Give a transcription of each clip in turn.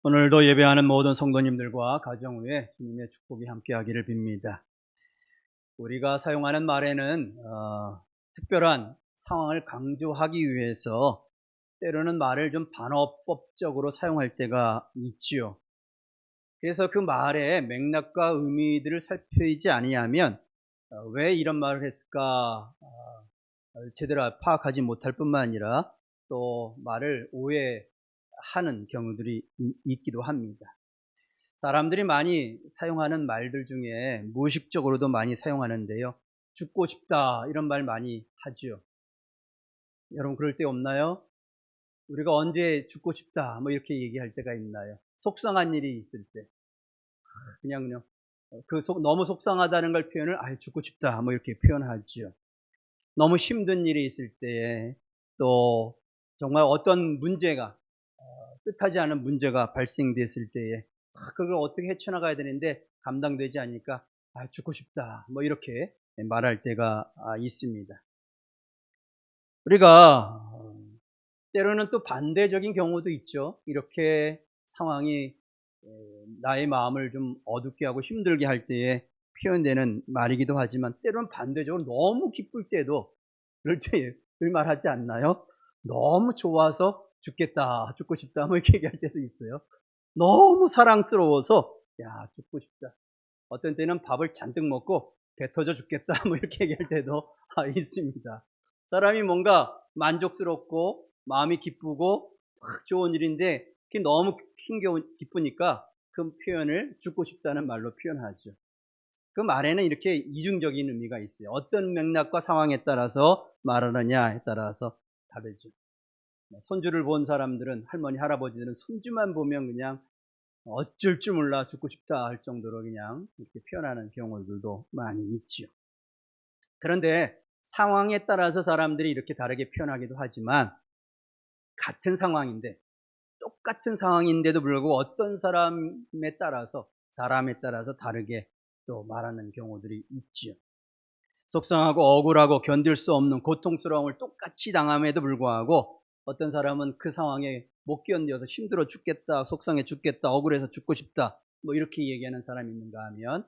오늘도 예배하는 모든 성도님들과 가정 위에 주님의 축복이 함께하기를 빕니다. 우리가 사용하는 말에는 특별한 상황을 강조하기 위해서 때로는 말을 좀 반어법적으로 사용할 때가 있지요. 그래서 그 말의 맥락과 의미들을 살피지 아니하면 왜 이런 말을 했을까 제대로 파악하지 못할 뿐만 아니라 또 말을 오해하는 경우들이 있기도 합니다. 사람들이 많이 사용하는 말들 중에 무의식적으로도 많이 사용하는데요. 죽고 싶다 이런 말 많이 하죠. 여러분 그럴 때 없나요? 우리가 언제 죽고 싶다 뭐 이렇게 얘기할 때가 있나요? 속상한 일이 있을 때 그냥 너무 속상하다는 걸 표현을 죽고 싶다 뭐 이렇게 표현하죠. 너무 힘든 일이 있을 때에 또 정말 어떤 문제가 뜻하지 않은 문제가 발생됐을 때에 그걸 어떻게 헤쳐나가야 되는데 감당되지 않으니까 죽고 싶다 뭐 이렇게 말할 때가 있습니다. 우리가 때로는 또 반대적인 경우도 있죠. 이렇게 상황이 나의 마음을 좀 어둡게 하고 힘들게 할 때에 표현되는 말이기도 하지만 때로는 반대적으로 너무 기쁠 때도 그럴 때 그 말하지 않나요? 너무 좋아서 죽겠다, 죽고 싶다 뭐 이렇게 얘기할 때도 있어요. 너무 사랑스러워서 죽고 싶다. 어떤 때는 밥을 잔뜩 먹고 배 터져 죽겠다 뭐 이렇게 얘기할 때도 있습니다. 사람이 뭔가 만족스럽고 마음이 기쁘고 좋은 일인데 그게 너무 기쁘니까 그 표현을 죽고 싶다는 말로 표현하죠. 그 말에는 이렇게 이중적인 의미가 있어요. 어떤 맥락과 상황에 따라서 말하느냐에 따라서 다르죠. 손주를 본 사람들은 할머니 할아버지들은 손주만 보면 그냥 어쩔 줄 몰라 죽고 싶다 할 정도로 그냥 이렇게 표현하는 경우들도 많이 있지요. 그런데 상황에 따라서 사람들이 이렇게 다르게 표현하기도 하지만 같은 상황인데 똑같은 상황인데도 불구하고 어떤 사람에 따라서 다르게 또 말하는 경우들이 있지요. 속상하고 억울하고 견딜 수 없는 고통스러움을 똑같이 당함에도 불구하고 어떤 사람은 그 상황에 못 견뎌서 힘들어 죽겠다, 속상해 죽겠다, 억울해서 죽고 싶다 뭐 이렇게 얘기하는 사람이 있는가 하면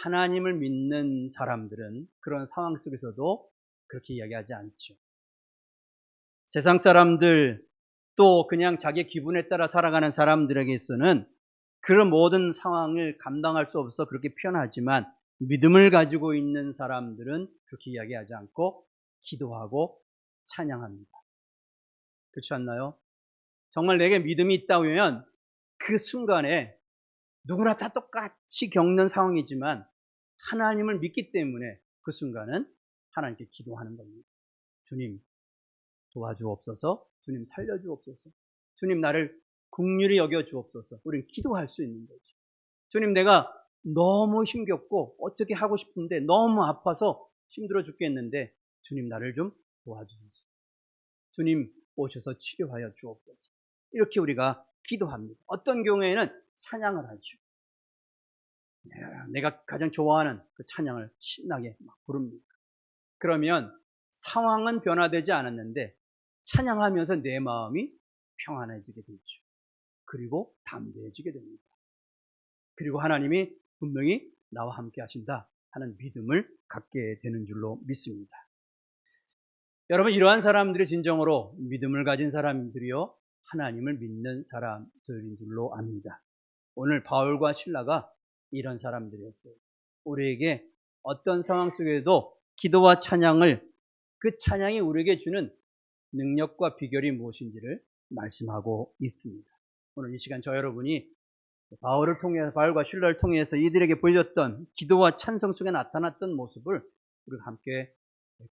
하나님을 믿는 사람들은 그런 상황 속에서도 그렇게 이야기하지 않죠. 세상 사람들 또 그냥 자기 기분에 따라 살아가는 사람들에게서는 그런 모든 상황을 감당할 수 없어 그렇게 표현하지만 믿음을 가지고 있는 사람들은 그렇게 이야기하지 않고 기도하고 찬양합니다. 그렇지 않나요? 정말 내게 믿음이 있다면 그 순간에 누구나 다 똑같이 겪는 상황이지만 하나님을 믿기 때문에 그 순간은 하나님께 기도하는 겁니다. 주님 도와주옵소서, 주님 살려주옵소서, 주님 나를 긍휼히 여겨주옵소서. 우리는 기도할 수 있는 거죠. 주님 내가 너무 힘겹고 어떻게 하고 싶은데 너무 아파서 힘들어 죽겠는데 주님 나를 좀 도와주소서. 주님 오셔서 치료하여 주옵소서. 이렇게 우리가 기도합니다. 어떤 경우에는 찬양을 하죠. 내가 가장 좋아하는 그 찬양을 신나게 막 부릅니다. 그러면 상황은 변화되지 않았는데 찬양하면서 내 마음이 평안해지게 되죠. 그리고 담대해지게 됩니다. 그리고 하나님이 분명히 나와 함께 하신다 하는 믿음을 갖게 되는 줄로 믿습니다. 여러분 이러한 사람들이 진정으로 믿음을 가진 사람들이요 하나님을 믿는 사람들인 줄로 압니다. 오늘 바울과 실라가 이런 사람들이었어요. 우리에게 어떤 상황 속에도 기도와 찬양을 그 찬양이 우리에게 주는 능력과 비결이 무엇인지를 말씀하고 있습니다. 오늘 이 시간 저 여러분이 바울과 실라를 통해서 이들에게 보여줬던 기도와 찬송 속에 나타났던 모습을 우리가 함께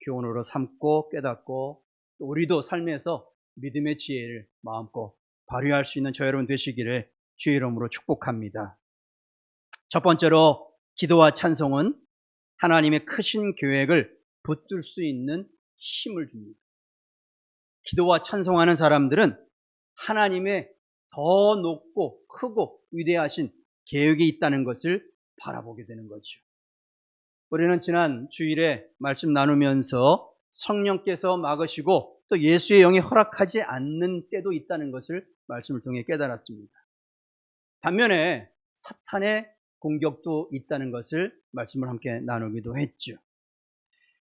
교훈으로 삼고 깨닫고 또 우리도 삶에서 믿음의 지혜를 마음껏 발휘할 수 있는 저 여러분 되시기를 주의 이름으로 축복합니다. 첫 번째로 기도와 찬송은 하나님의 크신 계획을 붙들 수 있는 힘을 줍니다. 기도와 찬송하는 사람들은 하나님의 더 높고 크고 위대하신 계획이 있다는 것을 바라보게 되는 거죠. 우리는 지난 주일에 말씀 나누면서 성령께서 막으시고 또 예수의 영이 허락하지 않는 때도 있다는 것을 말씀을 통해 깨달았습니다. 반면에 사탄의 공격도 있다는 것을 말씀을 함께 나누기도 했죠.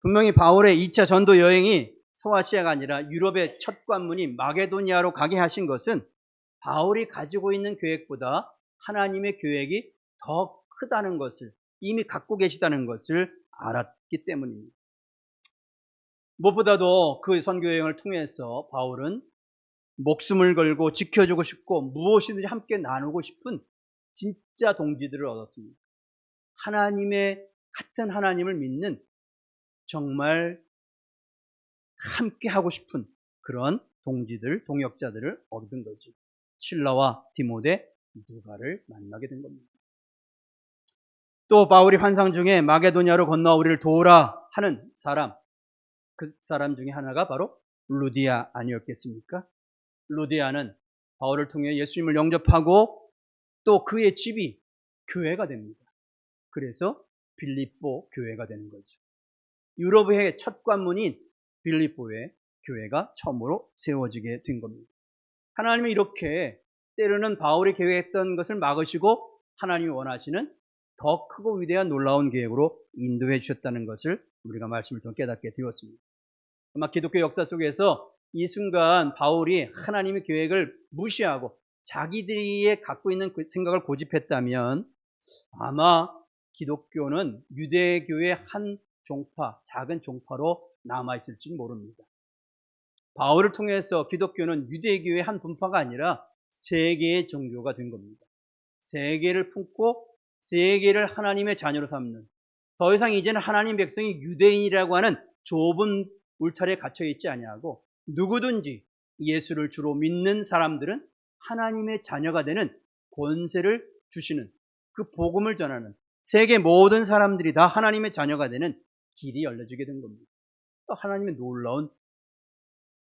분명히 바울의 2차 전도 여행이 소아시아가 아니라 유럽의 첫 관문이 마게도니아로 가게 하신 것은 바울이 가지고 있는 계획보다 하나님의 계획이 더 크다는 것을 이미 갖고 계시다는 것을 알았기 때문입니다. 무엇보다도 그 선교 여행을 통해서 바울은 목숨을 걸고 지켜주고 싶고 무엇이든지 함께 나누고 싶은 진짜 동지들을 얻었습니다. 같은 하나님을 믿는 정말 함께 하고 싶은 그런 동지들, 동역자들을 얻은 거죠. 실라와 디모데, 누가를 만나게 된 겁니다. 또 바울이 환상 중에 마게도냐로 건너와 우리를 도우라 하는 사람, 그 사람 중에 하나가 바로 루디아 아니었겠습니까? 루디아는 바울을 통해 예수님을 영접하고 또 그의 집이 교회가 됩니다. 그래서 빌립보 교회가 되는 거죠. 유럽의 첫 관문인 빌립보의 교회가 처음으로 세워지게 된 겁니다. 하나님은 이렇게 때로는 바울이 계획했던 것을 막으시고 하나님이 원하시는 더 크고 위대한 놀라운 계획으로 인도해 주셨다는 것을 우리가 말씀을 통해 깨닫게 되었습니다. 아마 기독교 역사 속에서 이 순간 바울이 하나님의 계획을 무시하고 자기들이 갖고 있는 그 생각을 고집했다면 아마 기독교는 유대교의 한 종파, 작은 종파로 남아있을지 모릅니다. 바울을 통해서 기독교는 유대교의 한 분파가 아니라 세계의 종교가 된 겁니다. 세계를 품고 세계를 하나님의 자녀로 삼는, 더 이상 이제는 하나님 백성이 유대인이라고 하는 좁은 울타리에 갇혀있지 아니하고 누구든지 예수를 주로 믿는 사람들은 하나님의 자녀가 되는 권세를 주시는, 그 복음을 전하는 세계 모든 사람들이 다 하나님의 자녀가 되는 길이 열려지게 된 겁니다. 하나님의 놀라운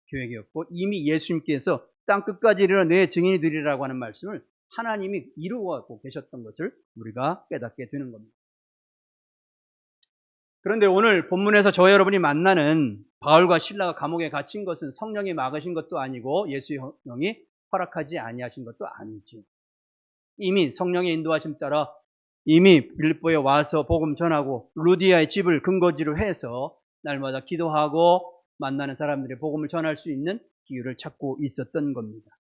계획이었고 이미 예수님께서 땅끝까지 이르러 내 증인이 되리라고 하는 말씀을 하나님이 이루어가고 계셨던 것을 우리가 깨닫게 되는 겁니다. 그런데 오늘 본문에서 저와 여러분이 만나는 바울과 실라가 감옥에 갇힌 것은 성령이 막으신 것도 아니고 예수의 영이 허락하지 아니하신 것도 아니죠. 이미 성령의 인도하심 따라 이미 빌립보에 와서 복음 전하고 루디아의 집을 근거지로 해서 날마다 기도하고 만나는 사람들의 복음을 전할 수 있는 기회를 찾고 있었던 겁니다.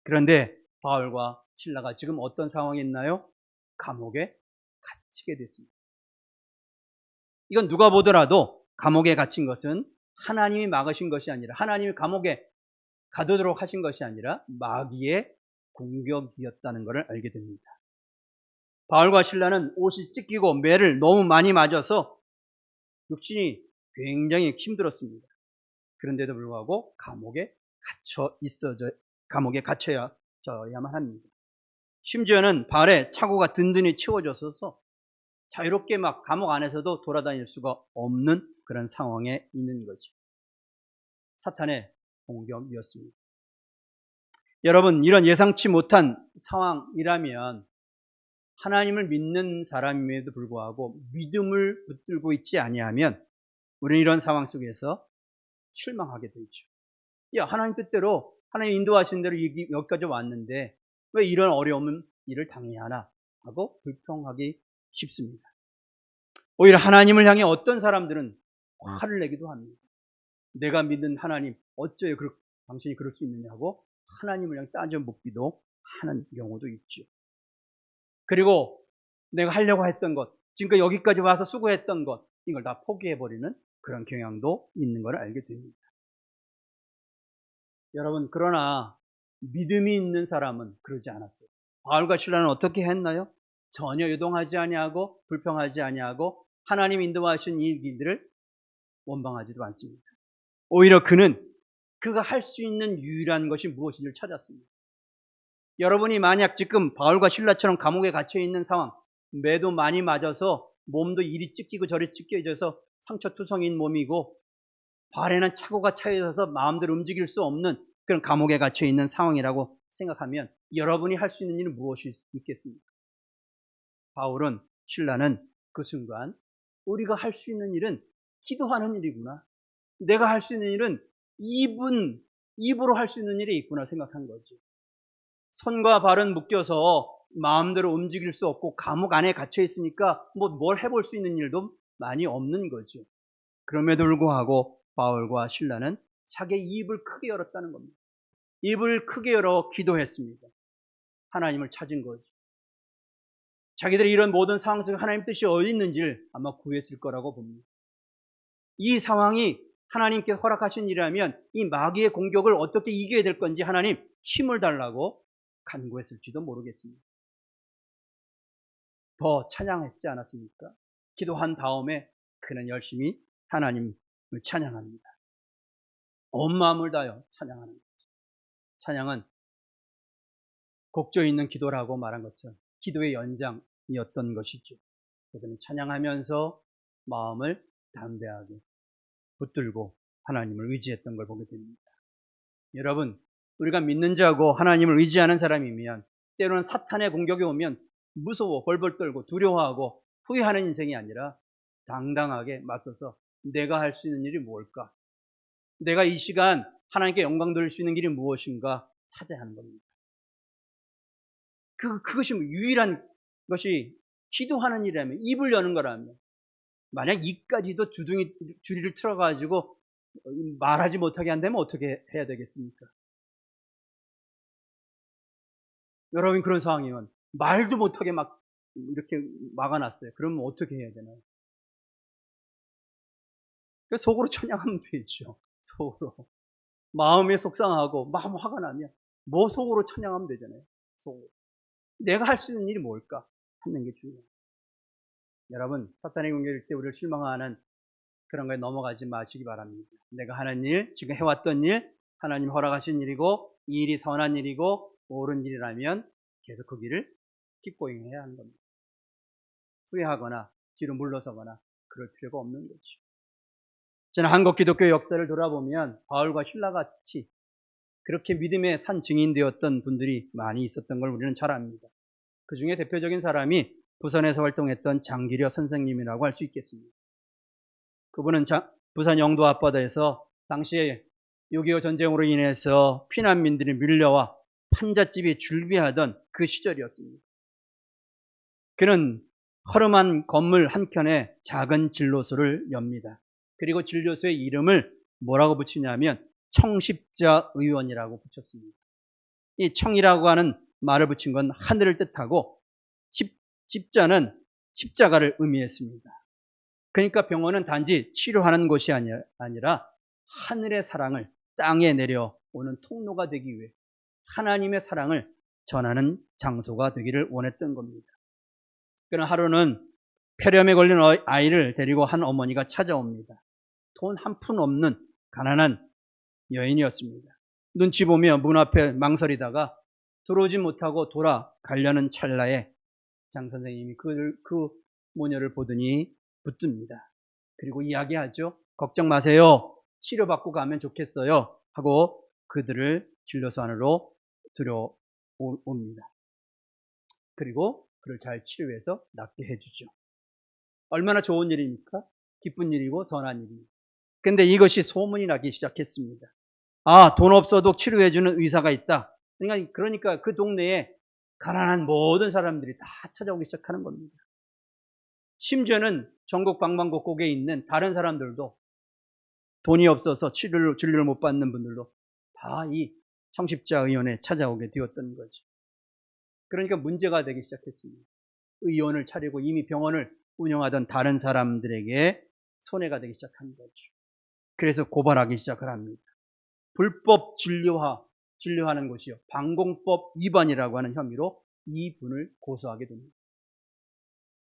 그런데 바울과 실라가 지금 어떤 상황에 있나요? 감옥에 갇히게 됐습니다. 이건 누가 보더라도 감옥에 갇힌 것은 하나님이 막으신 것이 아니라 하나님이 감옥에 가두도록 하신 것이 아니라 마귀의 공격이었다는 것을 알게 됩니다. 바울과 실라는 옷이 찢기고 매를 너무 많이 맞아서 육신이 굉장히 힘들었습니다. 그런데도 불구하고 감옥에 갇혀야만 합니다. 심지어는 발에 차고가 든든히 채워져서 자유롭게 막 감옥 안에서도 돌아다닐 수가 없는 그런 상황에 있는 거죠. 사탄의 공격이었습니다. 여러분, 이런 예상치 못한 상황이라면 하나님을 믿는 사람임에도 불구하고 믿음을 붙들고 있지 아니하면 우리는 이런 상황 속에서 실망하게 되죠. 야, 하나님 뜻대로 하나님 인도하신 대로 여기까지 왔는데 왜 이런 어려운 일을 당해야 하나 하고 불평하기 쉽습니다. 오히려 하나님을 향해 어떤 사람들은 화를 내기도 합니다. 내가 믿는 하나님 어쩌여 당신이 그럴 수 있느냐고 하나님을 향해 따져 묻기도 하는 경우도 있죠. 그리고 내가 하려고 했던 것, 지금까지 여기까지 와서 수고했던 것, 이걸 다 포기해버리는 그런 경향도 있는 걸 알게 됩니다. 여러분, 그러나 믿음이 있는 사람은 그러지 않았어요. 바울과 실라는 어떻게 했나요? 전혀 요동하지 아니하고 불평하지 아니하고 하나님 인도하신 이 길들을 원망하지도 않습니다. 오히려 그가 할 수 있는 유일한 것이 무엇인지를 찾았습니다. 여러분이 만약 지금 바울과 실라처럼 감옥에 갇혀있는 상황, 매도 많이 맞아서 몸도 이리 찢기고 저리 찢겨져서 상처투성인 몸이고 발에는 차고가 차여져서 마음대로 움직일 수 없는 그런 감옥에 갇혀있는 상황이라고 생각하면 여러분이 할 수 있는 일은 무엇이 있겠습니까? 바울은, 실라는 그 순간 우리가 할 수 있는 일은 기도하는 일이구나. 내가 할 수 있는 일은 입으로 할 수 있는 일이 있구나 생각한 거죠. 손과 발은 묶여서 마음대로 움직일 수 없고 감옥 안에 갇혀 있으니까 뭘 해볼 수 있는 일도 많이 없는 거죠. 그럼에도 불구하고 바울과 실라는 자기 입을 크게 열었다는 겁니다. 입을 크게 열어 기도했습니다. 하나님을 찾은 거죠. 자기들이 이런 모든 상황 속에 하나님 뜻이 어디 있는지를 아마 구했을 거라고 봅니다. 이 상황이 하나님께 허락하신 일이라면 이 마귀의 공격을 어떻게 이겨야 될 건지 하나님 힘을 달라고 간구했을지도 모르겠습니다. 더 찬양했지 않았습니까? 기도한 다음에 그는 열심히 하나님을 찬양합니다. 온 마음을 다하여 찬양하는 거죠. 찬양은 곡조 있는 기도라고 말한 것처럼 기도의 연장이었던 것이죠. 그는 찬양하면서 마음을 담대하게 붙들고 하나님을 의지했던 걸 보게 됩니다. 여러분, 우리가 믿는 자고 하나님을 의지하는 사람이면 때로는 사탄의 공격이 오면 무서워 벌벌 떨고 두려워하고 후회하는 인생이 아니라 당당하게 맞서서 내가 할 수 있는 일이 무엇일까? 내가 이 시간 하나님께 영광 돌릴 수 있는 길이 무엇인가 찾아야 하는 겁니다. 그것이 유일한 것이 기도하는 일이라면, 입을 여는 거라면, 만약 입까지도 주리를 틀어가지고 말하지 못하게 한다면 어떻게 해야 되겠습니까? 여러분 그런 상황이면 말도 못하게 막 이렇게 막아놨어요. 그러면 어떻게 해야 되나요? 속으로 찬양하면 되죠. 속으로. 마음이 속상하고 마음 화가 나면 속으로 찬양하면 되잖아요. 속으로. 내가 할 수 있는 일이 뭘까? 하는 게 중요해요. 여러분, 사탄의 공격일 때 우리를 실망하는 그런 거에 넘어가지 마시기 바랍니다. 내가 하는 일, 지금 해왔던 일, 하나님 허락하신 일이고 이 일이 선한 일이고 옳은 일이라면 계속 그 길을 기꺼이 해야 하는 겁니다. 후회하거나 뒤로 물러서거나 그럴 필요가 없는 거죠. 저는 한국 기독교 역사를 돌아보면 바울과 신라같이 그렇게 믿음의 산 증인되었던 분들이 많이 있었던 걸 우리는 잘 압니다. 그 중에 대표적인 사람이 부산에서 활동했던 장기려 선생님이라고 할 수 있겠습니다. 그분은 부산 영도 앞바다에서 당시에 6.25 전쟁으로 인해서 피난민들이 밀려와 판잣집이 줄비하던 그 시절이었습니다. 그는 허름한 건물 한켠에 작은 진료소를 엽니다. 그리고 진료소의 이름을 뭐라고 붙이냐면 청십자 의원이라고 붙였습니다. 이 청이라고 하는 말을 붙인 건 하늘을 뜻하고 십자는 십자가를 의미했습니다. 그러니까 병원은 단지 치료하는 곳이 아니라 하늘의 사랑을 땅에 내려오는 통로가 되기 위해 하나님의 사랑을 전하는 장소가 되기를 원했던 겁니다. 그러나 하루는 폐렴에 걸린 아이를 데리고 한 어머니가 찾아옵니다. 돈 한 푼 없는 가난한 여인이었습니다. 눈치 보며 문 앞에 망설이다가 들어오지 못하고 돌아가려는 찰나에 장 선생님이 그 모녀를 보더니 붙듭니다. 그리고 이야기하죠. 걱정 마세요. 치료받고 가면 좋겠어요. 하고 그들을 진료소 안으로 들여옵니다. 그리고 그를 잘 치료해서 낫게 해주죠. 얼마나 좋은 일입니까? 기쁜 일이고 선한 일입니다. 근데 이것이 소문이 나기 시작했습니다. 아, 돈 없어도 치료해주는 의사가 있다. 그러니까 그 동네에 가난한 모든 사람들이 다 찾아오기 시작하는 겁니다. 심지어는 전국 방방곡곡에 있는 다른 사람들도 돈이 없어서 진료를 못 받는 분들도 다 이 청십자 의원에 찾아오게 되었던 거죠. 그러니까 문제가 되기 시작했습니다. 의원을 차리고 이미 병원을 운영하던 다른 사람들에게 손해가 되기 시작한 거죠. 그래서 고발하기 시작을 합니다. 불법 진료하는 곳이요. 방공법 위반이라고 하는 혐의로 이분을 고소하게 됩니다.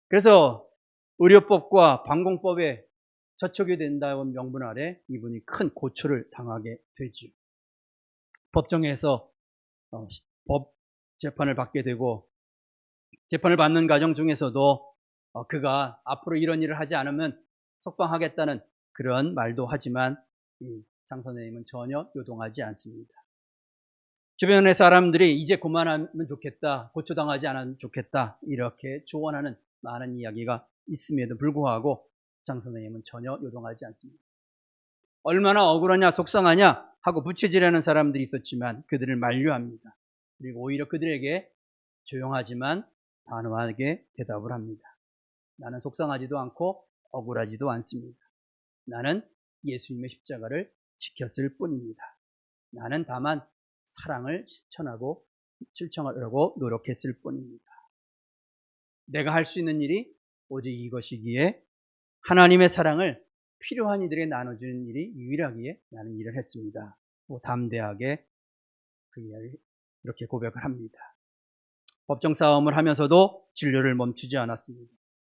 그래서 의료법과 방공법에 저촉이 된다는 명분 아래 이분이 큰 고초를 당하게 되죠. 법정에서 법 재판을 받게 되고 재판을 받는 과정 중에서도 그가 앞으로 이런 일을 하지 않으면 석방하겠다는 그런 말도 하지만 장 선생님은 전혀 요동하지 않습니다. 주변의 사람들이 이제 그만하면 좋겠다, 고초당하지 않으면 좋겠다 이렇게 조언하는 많은 이야기가 있음에도 불구하고 장 선생님은 전혀 요동하지 않습니다. 얼마나 억울하냐 속상하냐 하고 부채질하는 사람들이 있었지만 그들을 만류합니다. 그리고 오히려 그들에게 조용하지만 단호하게 대답을 합니다. 나는 속상하지도 않고 억울하지도 않습니다. 나는 예수님의 십자가를 지켰을 뿐입니다. 나는 다만 사랑을 실천하려고 노력했을 뿐입니다. 내가 할 수 있는 일이 오직 이것이기에 하나님의 사랑을 필요한 이들에게 나눠주는 일이 유일하기에 나는 일을 했습니다. 담대하게 그 이야기를 이렇게 고백을 합니다. 법정 싸움을 하면서도 진료를 멈추지 않았습니다.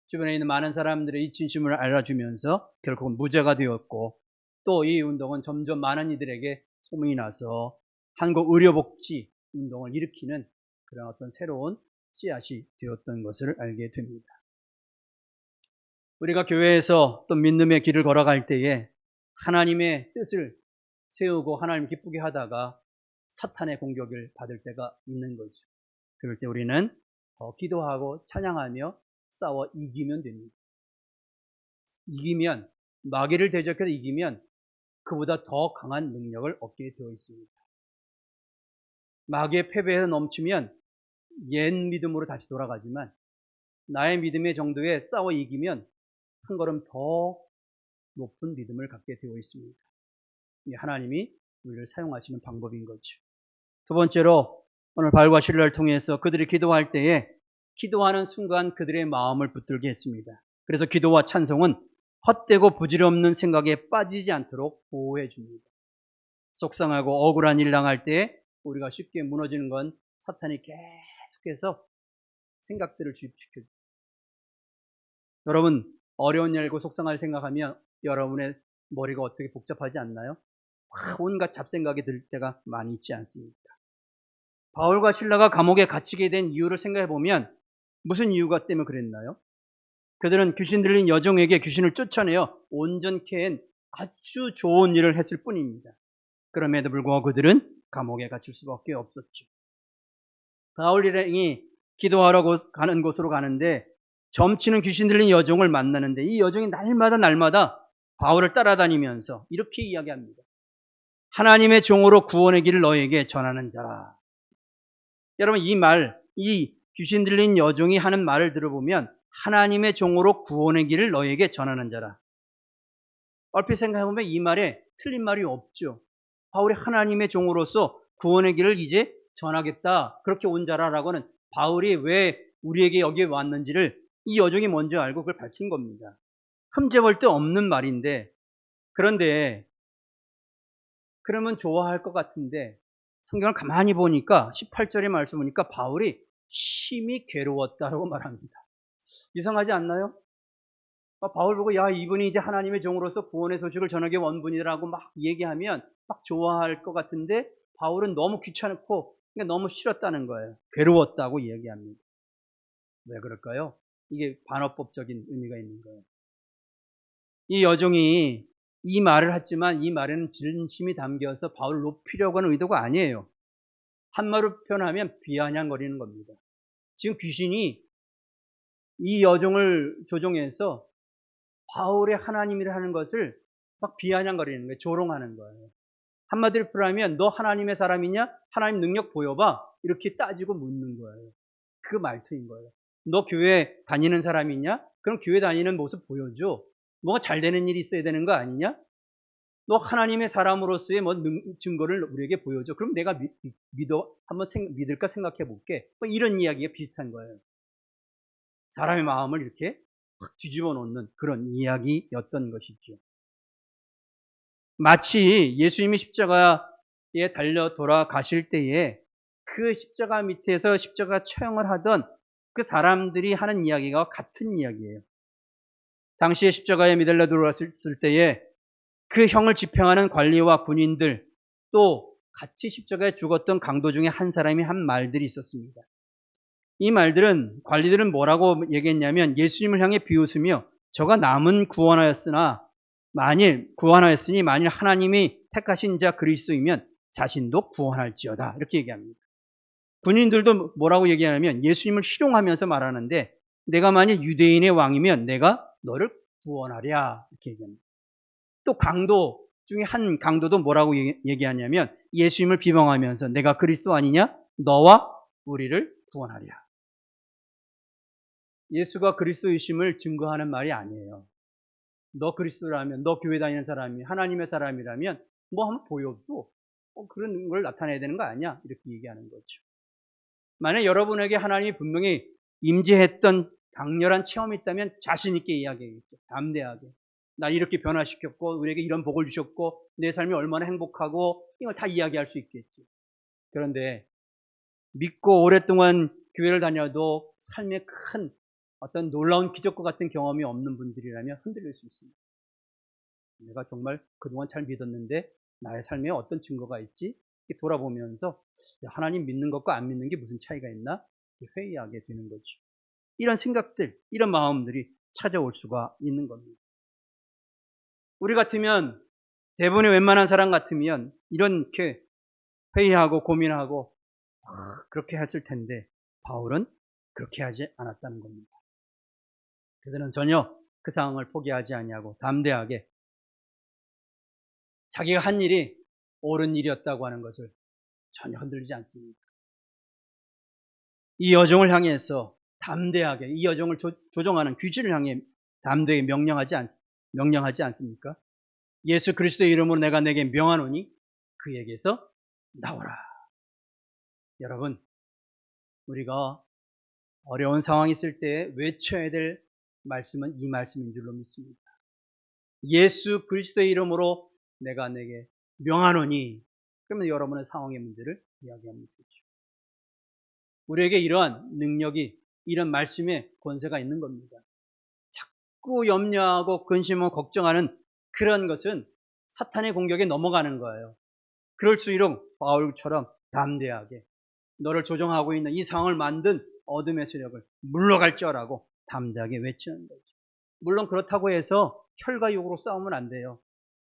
주변에 있는 많은 사람들의 이 진심을 알아주면서 결국은 무죄가 되었고, 또 이 운동은 점점 많은 이들에게 소문이 나서 한국 의료복지 운동을 일으키는 그런 어떤 새로운 씨앗이 되었던 것을 알게 됩니다. 우리가 교회에서 또 믿음의 길을 걸어갈 때에 하나님의 뜻을 세우고 하나님 기쁘게 하다가 사탄의 공격을 받을 때가 있는 거죠. 그럴 때 우리는 더 기도하고 찬양하며 싸워 이기면 됩니다. 이기면, 마귀를 대적해서 이기면 그보다 더 강한 능력을 얻게 되어 있습니다. 마귀의 패배에서 넘치면 옛 믿음으로 다시 돌아가지만 나의 믿음의 정도에 싸워 이기면 한 걸음 더 높은 믿음을 갖게 되어 있습니다. 하나님이 우리를 사용하시는 방법인 거죠. 두 번째로 오늘 바울과 실라를 통해서 그들이 기도할 때에 기도하는 순간 그들의 마음을 붙들게 했습니다. 그래서 기도와 찬송은 헛되고 부질없는 생각에 빠지지 않도록 보호해 줍니다. 속상하고 억울한 일 당할 때 우리가 쉽게 무너지는 건 사탄이 계속해서 생각들을 주입시켜줍니다. 여러분, 어려운 일고 속상할 생각하면 여러분의 머리가 어떻게 복잡하지 않나요? 온갖 잡생각이 들 때가 많이 있지 않습니까? 바울과 실라가 감옥에 갇히게 된 이유를 생각해 보면 무슨 이유가 때문에 그랬나요? 그들은 귀신 들린 여종에게 귀신을 쫓아내어 온전케 한 아주 좋은 일을 했을 뿐입니다. 그럼에도 불구하고 그들은 감옥에 갇힐 수밖에 없었죠. 바울 일행이 기도하러 가는 곳으로 가는데 점치는 귀신 들린 여종을 만나는데 이 여종이 날마다 바울을 따라다니면서 이렇게 이야기합니다. 하나님의 종으로 구원의 길을 너에게 전하는 자라. 여러분, 이 귀신 들린 여종이 하는 말을 들어보면 하나님의 종으로 구원의 길을 너에게 전하는 자라. 얼핏 생각해보면 이 말에 틀린 말이 없죠. 바울이 하나님의 종으로서 구원의 길을 이제 전하겠다, 그렇게 온 자라라고는 바울이 왜 우리에게 여기에 왔는지를 이 여종이 먼저 알고 그걸 밝힌 겁니다. 흠잡을 데 없는 말인데, 그런데 그러면 좋아할 것 같은데 성경을 가만히 보니까 18절의 말씀 보니까 바울이 심히 괴로웠다라고 말합니다. 이상하지 않나요? 바울 보고 야, 이분이 이제 하나님의 종으로서 구원의 소식을 전하게 온 분이라고 막 얘기하면 막 좋아할 것 같은데 바울은 너무 귀찮고 너무 싫었다는 거예요. 괴로웠다고 얘기합니다. 왜 그럴까요? 이게 반어법적인 의미가 있는 거예요. 이 여종이 이 말을 했지만 이 말에는 진심이 담겨서 바울을 높이려고 하는 의도가 아니에요. 한마디로 표현하면 비아냥거리는 겁니다. 지금 귀신이 이 여종을 조종해서 바울의 하나님이라 하는 것을 막 비아냥거리는 거예요. 조롱하는 거예요. 한마디로 표현하면 너 하나님의 사람이냐? 하나님 능력 보여봐. 이렇게 따지고 묻는 거예요. 그 말투인 거예요. 너 교회 다니는 사람이냐? 그럼 교회 다니는 모습 보여줘. 뭐가 잘 되는 일이 있어야 되는 거 아니냐? 너 하나님의 사람으로서의 증거를 우리에게 보여줘. 그럼 내가 한번 믿을까 생각해 볼게. 이런 이야기가 비슷한 거예요. 사람의 마음을 이렇게 뒤집어 놓는 그런 이야기였던 것이죠. 마치 예수님이 십자가에 달려 돌아가실 때에 그 십자가 밑에서 십자가 처형을 하던 그 사람들이 하는 이야기가 같은 이야기예요. 당시에 십자가에 매달려 돌아갔을 때에 그 형을 집행하는 관리와 군인들, 또 같이 십자가에 죽었던 강도 중에 한 사람이 한 말들이 있었습니다. 이 말들은, 관리들은 뭐라고 얘기했냐면 예수님을 향해 비웃으며 저가 남은 구원하였으니 만일 하나님이 택하신 자 그리스도이면 자신도 구원할지어다, 이렇게 얘기합니다. 군인들도 뭐라고 얘기하냐면 예수님을 희롱하면서 말하는데 내가 만일 유대인의 왕이면 내가 너를 구원하랴, 이렇게 얘기합니다. 또 강도 중에 한 강도도 뭐라고 얘기하냐면 예수님을 비방하면서 내가 그리스도 아니냐? 너와 우리를 구원하랴. 예수가 그리스도이심을 증거하는 말이 아니에요. 너 그리스도라면, 너 교회 다니는 사람이 하나님의 사람이라면 뭐 한번 보여줘. 그런 걸 나타내야 되는 거 아니야? 이렇게 얘기하는 거죠. 만약 여러분에게 하나님이 분명히 임재했던 강렬한 체험이 있다면 자신 있게 이야기하겠죠. 담대하게. 나 이렇게 변화시켰고 우리에게 이런 복을 주셨고 내 삶이 얼마나 행복하고 이걸 다 이야기할 수 있겠죠. 그런데 믿고 오랫동안 교회를 다녀도 삶에 큰 어떤 놀라운 기적과 같은 경험이 없는 분들이라면 흔들릴 수 있습니다. 내가 정말 그동안 잘 믿었는데 나의 삶에 어떤 증거가 있지? 돌아보면서 하나님 믿는 것과 안 믿는 게 무슨 차이가 있나? 회의하게 되는 거죠. 이런 생각들, 이런 마음들이 찾아올 수가 있는 겁니다. 우리 같으면 대부분의 웬만한 사람 같으면 이렇게 회의하고 고민하고 그렇게 했을 텐데 바울은 그렇게 하지 않았다는 겁니다. 그들은 전혀 그 상황을 포기하지 아니하고 담대하게 자기가 한 일이 옳은 일이었다고 하는 것을 전혀 흔들리지 않습니다. 이 여종을 향해서 담대하게 이 여종을 조종하는 귀신을 향해 담대하게 명령하지 않습니까? 예수 그리스도의 이름으로 내가 내게 명하노니 그에게서 나오라. 여러분, 우리가 어려운 상황이 있을 때 외쳐야 될 말씀은 이 말씀인 줄로 믿습니다. 예수 그리스도의 이름으로 내가 내게 명하노니, 그러면 여러분의 상황의 문제를 이야기하면 되죠. 우리에게 이러한 능력이, 이런 말씀의 권세가 있는 겁니다. 자꾸 염려하고 근심하고 걱정하는 그런 것은 사탄의 공격에 넘어가는 거예요. 그럴수록 바울처럼 담대하게 너를 조종하고 있는 이 상황을 만든 어둠의 세력을 물러갈지어라고 담대하게 외치는 거죠. 물론 그렇다고 해서 혈과 육으로 싸우면 안 돼요.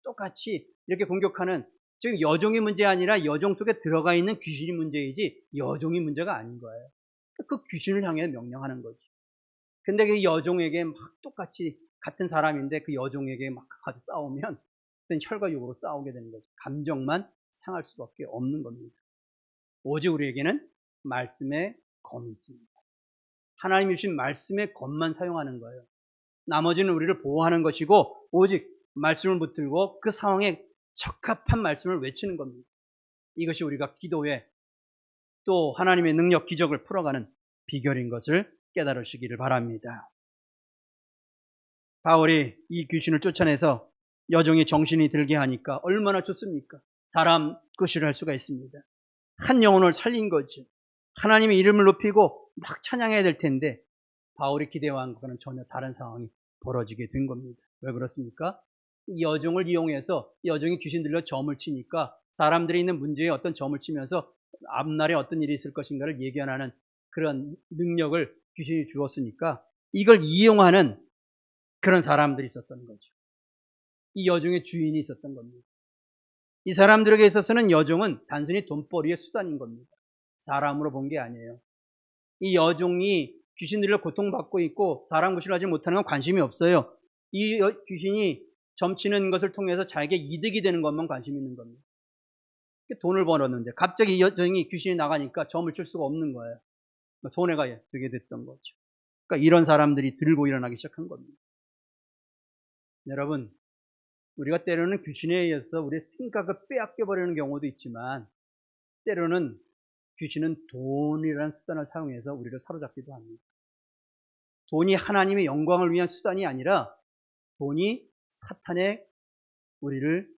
똑같이 이렇게 공격하는, 지금 여종이 문제 아니라 여종 속에 들어가 있는 귀신이 문제이지 여종이 문제가 아닌 거예요. 그 귀신을 향해 명령하는 거죠. 근데 그 여종에게 막 똑같이 같은 사람인데 그 여종에게 막 싸우면 그땐 혈과 육으로 싸우게 되는 거죠. 감정만 상할 수밖에 없는 겁니다. 오직 우리에게는 말씀의 검이 있습니다. 하나님이 주신 말씀의 검만 사용하는 거예요. 나머지는 우리를 보호하는 것이고 오직 말씀을 붙들고 그 상황에 적합한 말씀을 외치는 겁니다. 이것이 우리가 기도에 또 하나님의 능력 기적을 풀어가는 비결인 것을 깨달으시기를 바랍니다. 바울이 이 귀신을 쫓아내서 여종이 정신이 들게 하니까 얼마나 좋습니까? 사람 끝을 할 수가 있습니다. 한 영혼을 살린 거죠. 하나님의 이름을 높이고 막 찬양해야 될 텐데 바울이 기대한 것과는 전혀 다른 상황이 벌어지게 된 겁니다. 왜 그렇습니까? 이 여종을 이용해서 여종이 귀신 들려 점을 치니까 사람들이 있는 문제에 어떤 점을 치면서 앞날에 어떤 일이 있을 것인가를 예견하는 그런 능력을 귀신이 주었으니까 이걸 이용하는 그런 사람들이 있었던 거죠. 이 여종의 주인이 있었던 겁니다. 이 사람들에게 있어서는 여종은 단순히 돈벌이의 수단인 겁니다. 사람으로 본 게 아니에요. 이 여종이 귀신들을 고통받고 있고 사람 구실하지 못하는 건 관심이 없어요. 이 귀신이 점치는 것을 통해서 자기에게 이득이 되는 것만 관심이 있는 겁니다. 돈을 벌었는데 갑자기 이 여종이 귀신이 나가니까 점을 칠 수가 없는 거예요. 손해가 되게 됐던 거죠. 그러니까 이런 사람들이 들고 일어나기 시작한 겁니다. 여러분, 우리가 때로는 귀신에 의해서 우리의 생각을 빼앗겨버리는 경우도 있지만 때로는 귀신은 돈이라는 수단을 사용해서 우리를 사로잡기도 합니다. 돈이 하나님의 영광을 위한 수단이 아니라 돈이 사탄의 우리를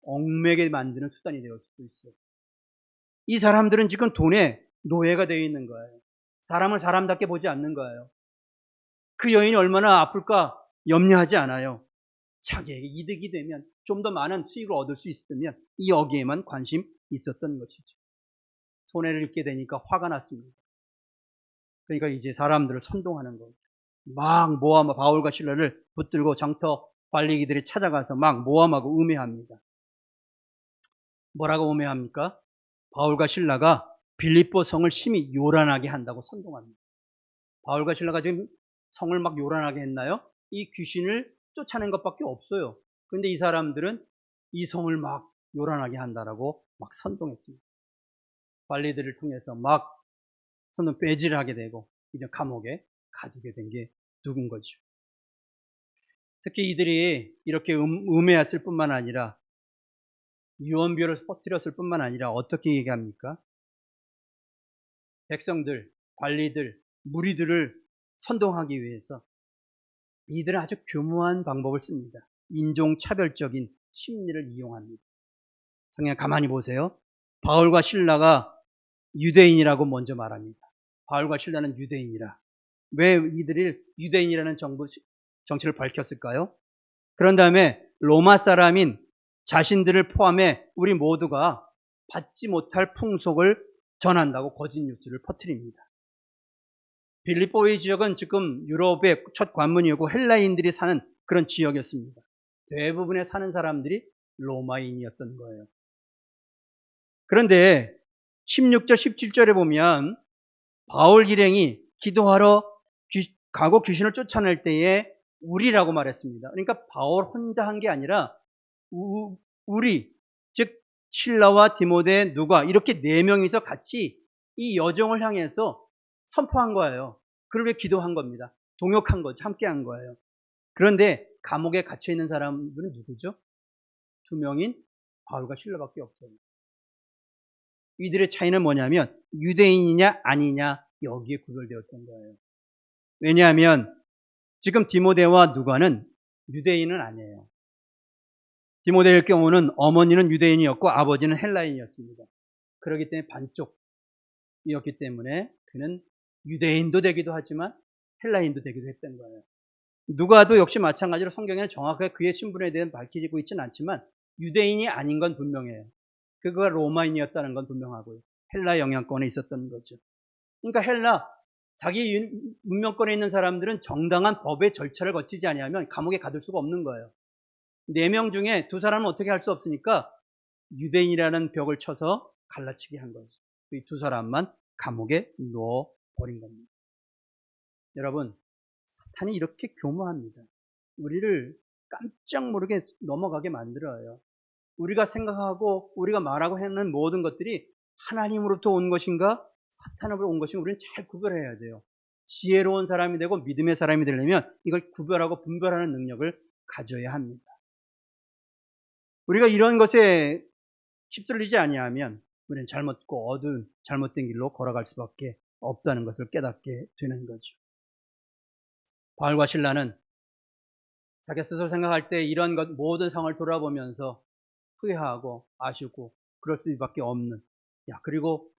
얽매게 만드는 수단이 되어 수도 있어요. 이 사람들은 지금 돈의 노예가 되어 있는 거예요. 사람을 사람답게 보지 않는 거예요. 그 여인이 얼마나 아플까 염려하지 않아요. 자기에게 이득이 되면 좀 더 많은 수익을 얻을 수 있으면 이 여기에만 관심 있었던 것이죠. 손해를 입게 되니까 화가 났습니다. 그러니까 이제 사람들을 선동하는 거예요. 막 모함, 바울과 실라를 붙들고 장터 관리기들이 찾아가서 막 모함하고 음해합니다. 뭐라고 음해합니까? 바울과 실라가 빌립보 성을 심히 요란하게 한다고 선동합니다. 바울과 실라가 지금 성을 막 요란하게 했나요? 이 귀신을 쫓아낸 것밖에 없어요. 그런데 이 사람들은 이 성을 막 요란하게 한다라고 막 선동했습니다. 관리들을 통해서 막 손은 배제를 하게 되고 이제 감옥에 가두게 된 게 누군 거죠. 특히 이들이 이렇게 음해했을 뿐만 아니라 유언비어를 퍼뜨렸을 뿐만 아니라 어떻게 얘기합니까? 백성들, 관리들, 무리들을 선동하기 위해서 이들은 아주 교묘한 방법을 씁니다. 인종차별적인 심리를 이용합니다. 성경 가만히 보세요. 바울과 실라가 유대인이라고 먼저 말합니다. 바울과 실라는 유대인이라. 왜 이들이 유대인이라는 정체를 밝혔을까요? 그런 다음에 로마 사람인 자신들을 포함해 우리 모두가 받지 못할 풍속을 전한다고 거짓 뉴스를 퍼뜨립니다. 빌립보의 지역은 지금 유럽의 첫 관문이었고 헬라인들이 사는 그런 지역이었습니다. 대부분의 사는 사람들이 로마인이었던 거예요. 그런데 16절, 17절에 보면 바울 일행이 기도하러 가고 귀신을 쫓아낼 때에 우리라고 말했습니다. 그러니까 바울 혼자 한 게 아니라 우리, 즉 실라와 디모데, 누가 이렇게 4명이서 같이 이 여정을 향해서 선포한 거예요. 그를 위해 기도한 겁니다. 동역한 거죠. 함께한 거예요. 그런데 감옥에 갇혀 있는 사람들은 누구죠? 2명인 바울과 실라밖에 없어요. 이들의 차이는 뭐냐면 유대인이냐 아니냐 여기에 구별되었던 거예요. 왜냐하면 지금 디모데와 누가는 유대인은 아니에요. 디모데의 경우는 어머니는 유대인이었고 아버지는 헬라인이었습니다. 그렇기 때문에 반쪽이었기 때문에 그는 유대인도 되기도 하지만 헬라인도 되기도 했던 거예요. 누가도 역시 마찬가지로 성경에는 정확하게 그의 신분에 대해 밝히고 있지는 않지만 유대인이 아닌 건 분명해요. 그가 로마인이었다는 건 분명하고요. 헬라 영향권에 있었던 거죠. 그러니까 자기 문명권에 있는 사람들은 정당한 법의 절차를 거치지 아니하면 감옥에 가둘 수가 없는 거예요. 4명 중에 2사람은 어떻게 할 수 없으니까 유대인이라는 벽을 쳐서 갈라치게 한 거죠. 이 2사람만 감옥에 넣어버린 겁니다. 여러분, 사탄이 이렇게 교묘합니다. 우리를 깜짝 모르게 넘어가게 만들어요. 우리가 생각하고 우리가 말하고 하는 모든 것들이 하나님으로부터 온 것인가 사탄으로부터 온 것인가 우리는 잘 구별해야 돼요. 지혜로운 사람이 되고 믿음의 사람이 되려면 이걸 구별하고 분별하는 능력을 가져야 합니다. 우리가 이런 것에 휩쓸리지 아니하면 우리는 잘못고 어두운 잘못된 길로 걸어갈 수밖에 없다는 것을 깨닫게 되는 거죠. 바울과 실라는 자기 스스로 생각할 때 이런 모든 상황을 돌아보면서 후회하고 아쉽고 그럴 수밖에 없는 그리고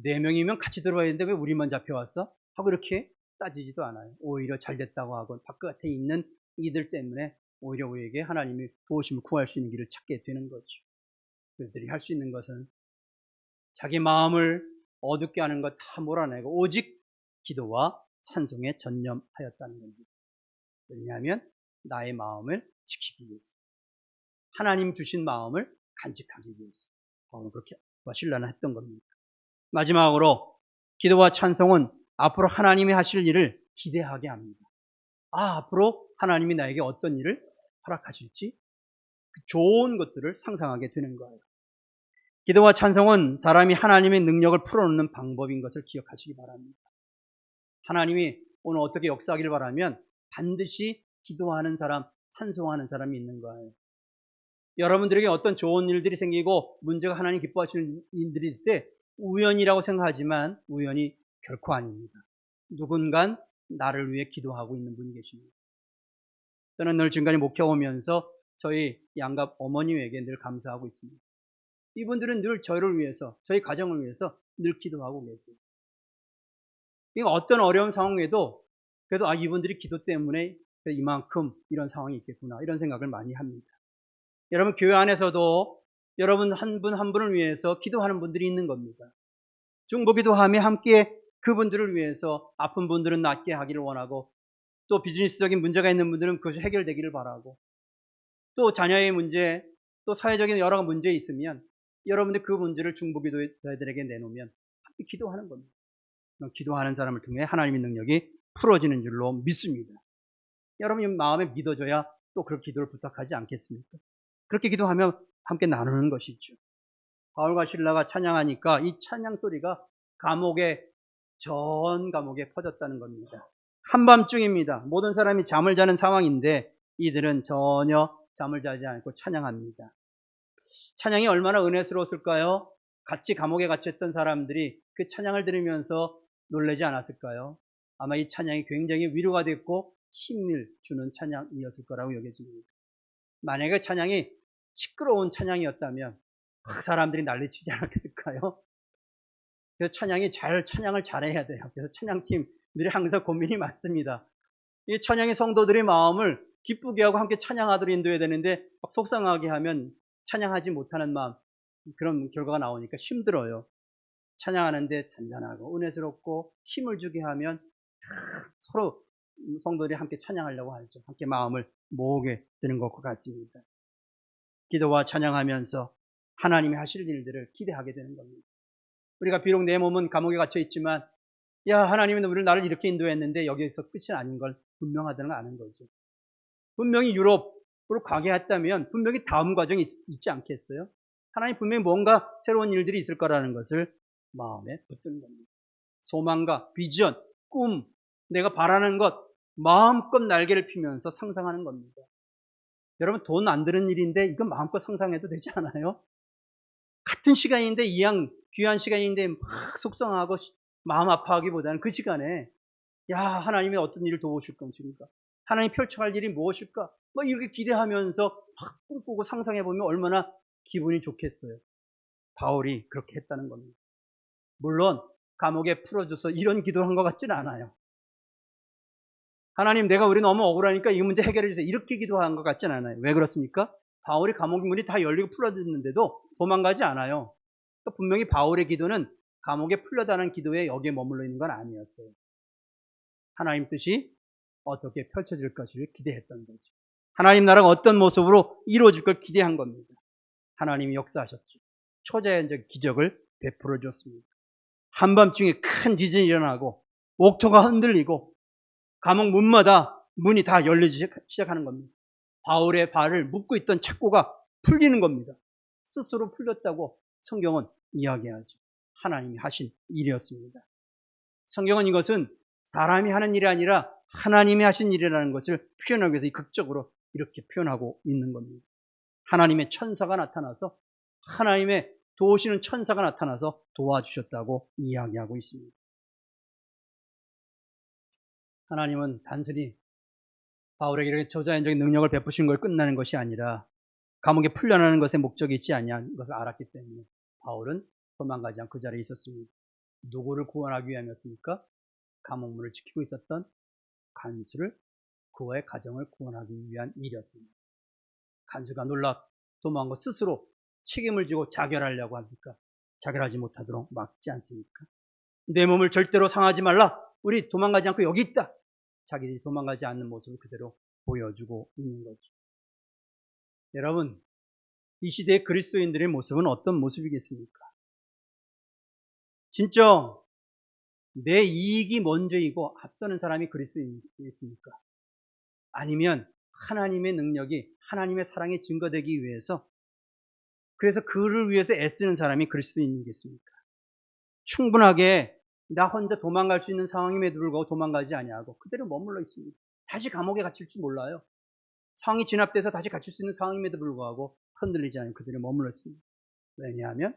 4명이면 같이 들어와야 되는데 왜 우리만 잡혀왔어? 하고 이렇게 따지지도 않아요. 오히려 잘됐다고 하고 바깥에 있는 이들 때문에 오히려 우리에게 하나님이 도우심을 구할 수 있는 길을 찾게 되는 거죠. 그들이 할 수 있는 것은 자기 마음을 어둡게 하는 것 다 몰아내고 오직 기도와 찬송에 전념하였다는 겁니다. 왜냐하면 나의 마음을 지키기 위해서 하나님 주신 마음을 간직하기 위해서 바울은 그렇게 실라는 했던 겁니다. 마지막으로 기도와 찬송은 앞으로 하나님이 하실 일을 기대하게 합니다. 앞으로 하나님이 나에게 어떤 일을 허락하실지 좋은 것들을 상상하게 되는 거예요. 기도와 찬송은 사람이 하나님의 능력을 풀어놓는 방법인 것을 기억하시기 바랍니다. 하나님이 오늘 어떻게 역사하기를 바라면 반드시 기도하는 사람, 찬송하는 사람이 있는 거예요. 여러분들에게 어떤 좋은 일들이 생기고 문제가 하나님 기뻐하시는 일들이 있을 때 우연이라고 생각하지만 우연이 결코 아닙니다. 누군간 나를 위해 기도하고 있는 분이 계십니다. 저는 늘 지금까지 목회하면서 저희 양갑 어머님에게 늘 감사하고 있습니다. 이분들은 늘 저를 위해서, 저희 가정을 위해서 늘 기도하고 계세요. 그러니까 어떤 어려운 상황에도 그래도 이분들이 기도 때문에 이만큼 이런 상황이 있겠구나 이런 생각을 많이 합니다. 여러분 교회 안에서도 여러분 한 분 한 분을 위해서 기도하는 분들이 있는 겁니다. 중보기도하며 함께 그분들을 위해서 아픈 분들은 낫게 하기를 원하고 또 비즈니스적인 문제가 있는 분들은 그것이 해결되기를 바라고 또 자녀의 문제 또 사회적인 여러 문제 있으면 여러분들 그 문제를 중보기도자들에게 내놓으면 함께 기도하는 겁니다. 기도하는 사람을 통해 하나님의 능력이 풀어지는 줄로 믿습니다. 여러분이 마음에 믿어줘야 또 그런 기도를 부탁하지 않겠습니까? 그렇게 기도하면 함께 나누는 것이죠. 바울과 실라가 찬양하니까 이 찬양 소리가 감옥에 전 감옥에 퍼졌다는 겁니다. 한밤중입니다. 모든 사람이 잠을 자는 상황인데 이들은 전혀 잠을 자지 않고 찬양합니다. 찬양이 얼마나 은혜스러웠을까요? 같이 감옥에 갇혔던 사람들이 그 찬양을 들으면서 놀라지 않았을까요? 아마 이 찬양이 굉장히 위로가 됐고 힘을 주는 찬양이었을 거라고 여겨집니다. 만약에 찬양이 시끄러운 찬양이었다면 그 사람들이 난리치지 않았을까요? 그래서 찬양을 잘해야 돼요. 그래서 찬양팀들이 항상 고민이 많습니다. 이 찬양이 성도들의 마음을 기쁘게 하고 함께 찬양하도록 인도해야 되는데 막 속상하게 하면 찬양하지 못하는 마음, 그런 결과가 나오니까 힘들어요. 찬양하는데 잔잔하고 은혜스럽고 힘을 주게 하면 서로 성도들이 함께 찬양하려고 하죠. 함께 마음을 모으게 되는 것과 같습니다. 기도와 찬양하면서 하나님이 하실 일들을 기대하게 되는 겁니다. 우리가 비록 내 몸은 감옥에 갇혀 있지만 하나님은 나를 이렇게 인도했는데 여기에서 끝이 아닌 걸 분명하다는 걸 아는 거죠. 분명히 유럽으로 가게 했다면 분명히 다음 과정이 있지 않겠어요? 하나님 분명히 뭔가 새로운 일들이 있을 거라는 것을 마음에 붙드는 겁니다. 소망과 비전, 꿈, 내가 바라는 것 마음껏 날개를 피면서 상상하는 겁니다. 여러분 돈 안 드는 일인데 이건 마음껏 상상해도 되지 않아요? 같은 시간인데 귀한 시간인데 막 속상하고 마음 아파하기보다는 그 시간에 하나님이 어떤 일을 도우실 것인가, 하나님이 펼쳐갈 일이 무엇일까 이렇게 기대하면서 막 꿈꾸고 상상해보면 얼마나 기분이 좋겠어요. 바울이 그렇게 했다는 겁니다. 물론 감옥에 풀어줘서 이런 기도를 한 것 같지는 않아요. 하나님 우리 너무 억울하니까 이 문제 해결해 주세요 이렇게 기도한 것 같지는 않아요. 왜 그렇습니까? 바울이 감옥 문이 다 열리고 풀어졌는데도 도망가지 않아요. 그러니까 분명히 바울의 기도는 감옥에 풀려다는 기도에 여기에 머물러 있는 건 아니었어요. 하나님 뜻이 어떻게 펼쳐질 것을 기대했던 거죠. 하나님 나라가 어떤 모습으로 이루어질 걸 기대한 겁니다. 하나님이 역사하셨죠. 초자연적 기적을 베풀어 줬습니다. 한밤중에 큰 지진이 일어나고 옥토가 흔들리고 감옥 문마다 문이 다 열리기 시작하는 겁니다. 바울의 발을 묶고 있던 착고가 풀리는 겁니다. 스스로 풀렸다고 성경은 이야기하죠. 하나님이 하신 일이었습니다. 성경은 이것은 사람이 하는 일이 아니라 하나님이 하신 일이라는 것을 표현하기 위해서 극적으로 이렇게 표현하고 있는 겁니다. 하나님의 천사가 나타나서 하나님의 도우시는 천사가 나타나서 도와주셨다고 이야기하고 있습니다. 하나님은 단순히 바울에게 이렇게 초자연적인 능력을 베푸신 걸 끝나는 것이 아니라 감옥에 풀려나는 것에 목적이 있지 아니한 것을 알았기 때문에 바울은 도망가지 않고 그 자리에 있었습니다. 누구를 구원하기 위함이었습니까? 감옥문을 지키고 있었던 간수를, 그와의 가정을 구원하기 위한 일이었습니다. 간수가 놀라 도망한 것 스스로 책임을 지고 자결하려고 합니까? 자결하지 못하도록 막지 않습니까? 내 몸을 절대로 상하지 말라. 우리 도망가지 않고 여기 있다. 자기들이 도망가지 않는 모습을 그대로 보여주고 있는 거죠. 여러분, 이 시대의 그리스도인들의 모습은 어떤 모습이겠습니까? 진짜 내 이익이 먼저이고 앞서는 사람이 그리스도인이겠습니까? 아니면 하나님의 능력이, 하나님의 사랑이 증거되기 위해서, 그래서 그를 위해서 애쓰는 사람이 그리스도인이겠습니까? 충분하게 나 혼자 도망갈 수 있는 상황임에도 불구하고 도망가지 아니하고 그대로 머물러 있습니다. 다시 감옥에 갇힐지 몰라요. 상황이 진압돼서 다시 갇힐 수 있는 상황임에도 불구하고 흔들리지 않고 그대로 머물러 있습니다. 왜냐하면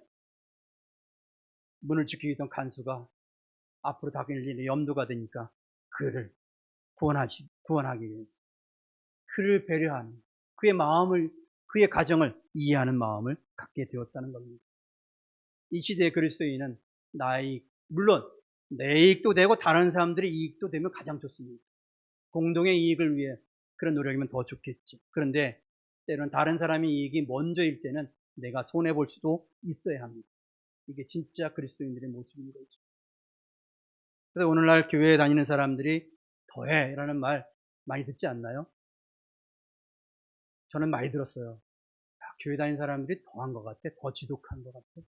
문을 지키고 있던 간수가 앞으로 다가올 일에 염두가 되니까 그를 구원하기 위해서 그를 배려하는, 그의 마음을, 그의 가정을 이해하는 마음을 갖게 되었다는 겁니다. 이 시대의 그리스도인은 물론 내 이익도 되고 다른 사람들의 이익도 되면 가장 좋습니다. 공동의 이익을 위해 그런 노력이면 더 좋겠죠. 그런데 때로는 다른 사람의 이익이 먼저일 때는 내가 손해볼 수도 있어야 합니다. 이게 진짜 그리스도인들의 모습인 거죠. 그래서 오늘날 교회에 다니는 사람들이 더해 라는 말 많이 듣지 않나요? 저는 많이 들었어요. 교회 다니는 사람들이 더한 것 같아, 더 지독한 것 같아,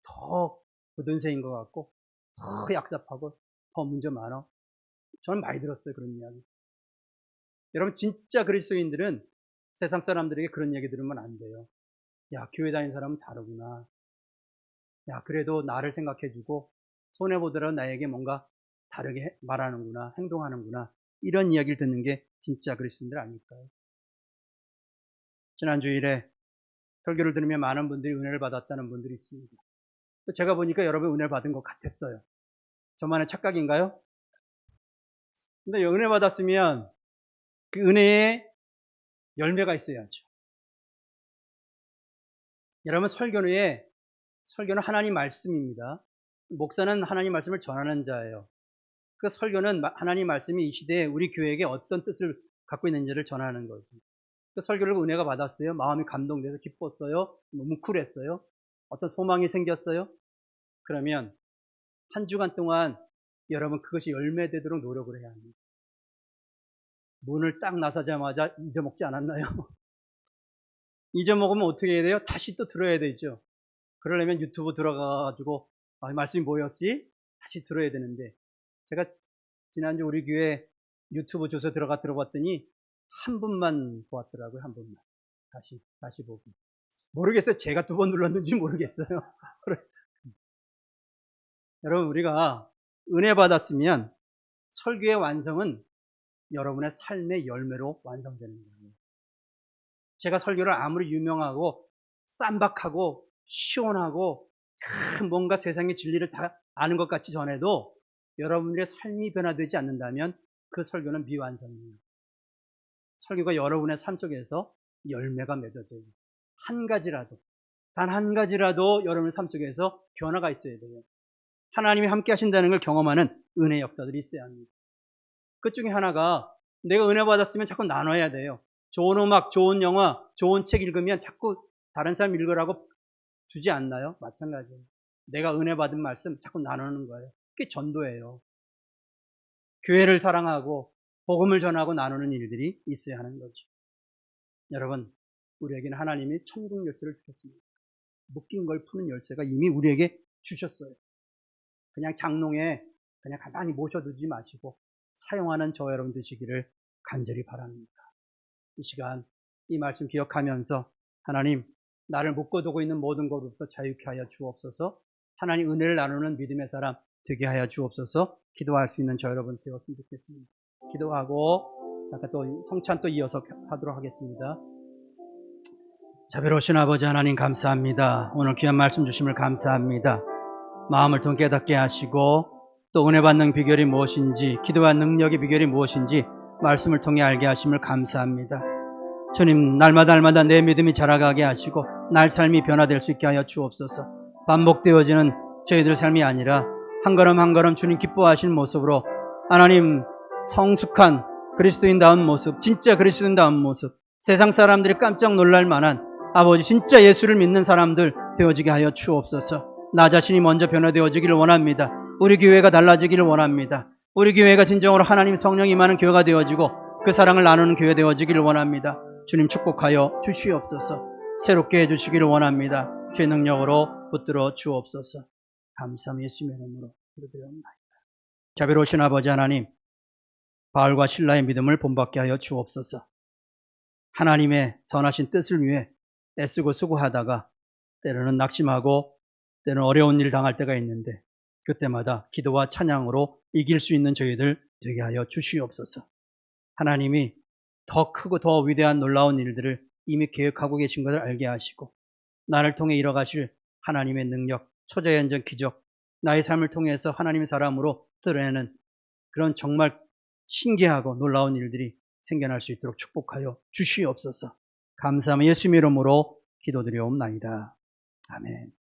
더 부든세인 것 같고, 더 약삽하고, 더 문제 많아. 저는 많이 들었어요, 그런 이야기. 여러분, 진짜 그리스도인들은 세상 사람들에게 그런 얘기 들으면 안 돼요. 야, 교회 다니는 사람은 다르구나. 야, 그래도 나를 생각해주고 손해보더라도 나에게 뭔가 다르게 말하는구나, 행동하는구나, 이런 이야기를 듣는 게 진짜 그리스도인들 아닐까요? 지난 주일에 설교를 들으며 많은 분들이 은혜를 받았다는 분들이 있습니다. 제가 보니까 여러분 은혜를 받은 것 같았어요. 저만의 착각인가요? 근데 은혜 받았으면 그 은혜에 열매가 있어야죠. 여러분, 설교는 하나님 말씀입니다. 목사는 하나님 말씀을 전하는 자예요. 그 설교는 하나님 말씀이 이 시대에 우리 교회에게 어떤 뜻을 갖고 있는지를 전하는 거죠. 그 설교를 은혜가 받았어요. 마음이 감동돼서 기뻤어요. 뭉클했어요. 어떤 소망이 생겼어요. 그러면 한 주간 동안 여러분 그것이 열매되도록 노력을 해야 합니다. 문을 딱 나서자마자 잊어먹지 않았나요? 잊어먹으면 어떻게 해야 돼요? 다시 또 들어야 되죠. 그러려면 유튜브 들어가가지고 말씀이 뭐였지? 다시 들어야 되는데, 제가 지난주 우리 교회 유튜브 주소 들어봤더니 한 분만 보았더라고요. 한 분만. 다시 보기. 모르겠어요. 제가 2번 눌렀는지 모르겠어요. 여러분, 우리가 은혜 받았으면 설교의 완성은 여러분의 삶의 열매로 완성되는 거예요. 제가 설교를 아무리 유명하고 쌈박하고 시원하고 뭔가 세상의 진리를 다 아는 것 같이 전해도 여러분들의 삶이 변화되지 않는다면 그 설교는 미완성이에요. 설교가 여러분의 삶 속에서 열매가 맺어져요. 단 한 가지라도 여러분의 삶 속에서 변화가 있어야 돼요. 하나님이 함께 하신다는 걸 경험하는 은혜 역사들이 있어야 합니다. 그 중에 하나가 내가 은혜 받았으면 자꾸 나눠야 돼요. 좋은 음악, 좋은 영화, 좋은 책 읽으면 자꾸 다른 사람 읽으라고 주지 않나요? 마찬가지예요. 내가 은혜 받은 말씀 자꾸 나누는 거예요. 그게 전도예요. 교회를 사랑하고 복음을 전하고 나누는 일들이 있어야 하는 거죠. 여러분, 우리에게는 하나님이 천국 열쇠를 주셨습니다. 묶인 걸 푸는 열쇠가 이미 우리에게 주셨어요. 그냥 장롱에 그냥 가만히 모셔두지 마시고 사용하는 저와 여러분 되시기를 간절히 바랍니다. 이 시간 이 말씀 기억하면서 하나님, 나를 묶어두고 있는 모든 것으로부터 자유케 하여 주옵소서. 하나님 은혜를 나누는 믿음의 사람 되게 하여 주옵소서. 기도할 수 있는 저 여러분 되었으면 좋겠습니다. 기도하고 잠깐 또 성찬 또 이어서 하도록 하겠습니다. 자비로우신 아버지 하나님 감사합니다. 오늘 귀한 말씀 주심을 감사합니다. 마음을 통 깨닫게 하시고 또 은혜 받는 비결이 무엇인지, 기도와 능력의 비결이 무엇인지 말씀을 통해 알게 하심을 감사합니다. 주님, 날마다 내 믿음이 자라가게 하시고 날 삶이 변화될 수 있게 하여 주옵소서. 반복되어지는 저희들 삶이 아니라 한 걸음 한 걸음 주님 기뻐하시는 모습으로 하나님 성숙한 그리스도인다운 모습, 진짜 그리스도인다운 모습, 세상 사람들이 깜짝 놀랄 만한 아버지 진짜 예수를 믿는 사람들 되어지게 하여 주옵소서. 나 자신이 먼저 변화되어지기를 원합니다. 우리 교회가 달라지기를 원합니다. 우리 교회가 진정으로 하나님 성령이 임하는 교회가 되어지고 그 사랑을 나누는 교회 되어지기를 원합니다. 주님 축복하여 주시옵소서. 새롭게 해주시기를 원합니다. 주의 능력으로 붙들어 주옵소서. 감사함 예수님의 이름으로 기도드립니다. 자비로우신 아버지 하나님, 바울과 실라의 믿음을 본받게 하여 주옵소서. 하나님의 선하신 뜻을 위해 애쓰고 수고하다가 때로는 낙심하고 때로는 어려운 일을 당할 때가 있는데 그때마다 기도와 찬양으로 이길 수 있는 저희들 되게 하여 주시옵소서. 하나님이 더 크고 더 위대한 놀라운 일들을 이미 계획하고 계신 것을 알게 하시고 나를 통해 이뤄가실 하나님의 능력, 초자연적 기적, 나의 삶을 통해서 하나님의 사람으로 드러내는 그런 정말 신기하고 놀라운 일들이 생겨날 수 있도록 축복하여 주시옵소서. 감사하며 예수님의 이름으로 기도드리옵나이다. 아멘.